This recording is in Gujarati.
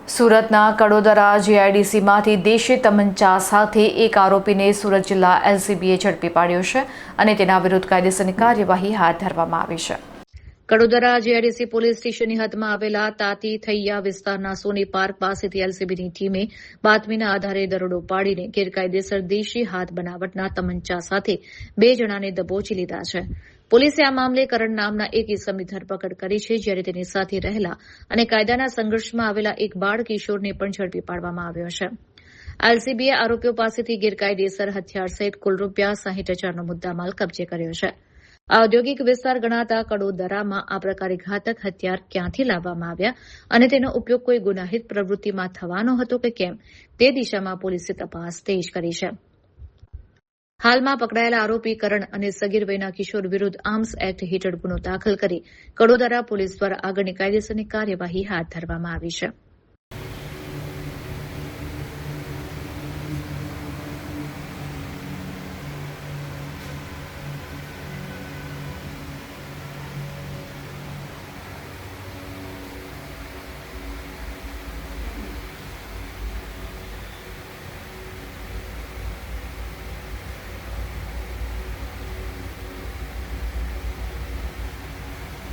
સુરતના કડોદરા જીઆઈડીસીમાંથી દેશી તમંચા સાથે એક આરોપીને સુરત જિલ્લા એલસીબીએ ઝડપી પાડ્યો છે અને તેના વિરુદ્ધ કાયદેસરની કાર્યવાહી હાથ ધરવામાં આવી છે. કડોદરા જીઆઈડીસી પોલીસ સ્ટેશનની હદમાં આવેલા તાતી થૈયા વિસ્તારના સોની પાર્ક પાસેથી એલસીબીની ટીમે બાતમીના આધારે દરોડો પાડીને ગેરકાયદેસર દેશી હાથ બનાવટના તમંચા સાથે 2 જણાને દબોચી લીધા છે. પોલીસે આ મામલે કરણ નામના એક ઇસમની ધરપકડ કરી છે, જ્યારે તેની સાથે રહેલા અને કાયદાના સંઘર્ષમાં આવેલા એક બાળ કિશોરને પણ ઝડપી પાડવામાં આવ્યો છે. એલસીબીએ આરોપીઓ પાસેથી ગેરકાયદેસર હથિયાર સહિત કુલ ₹60,000નો મુદ્દામાલ કબજે કર્યો છે. ઔદ્યોગિક વિસ્તાર ગણાતા કડોદરામાં આ પ્રકારે ઘાતક હથિયાર ક્યાંથી લાવવામાં આવ્યા અને તેનો ઉપયોગ કોઈ ગુનાહિત પ્રવૃત્તિમાં થવાનો હતો કે કેમ તે દિશામાં પોલીસે તપાસ તેજ કરી છે. હાલમાં પકડાયેલા આરોપી કરણ અને સગીર વયના કિશોર વિરુદ્ધ આર્મ્સ એક્ટ હેઠળ ગુનો દાખલ કરી કડોદરા પોલીસ દ્વારા આગળની કાયદેસરની કાર્યવાહી હાથ ધરવામાં આવી છે.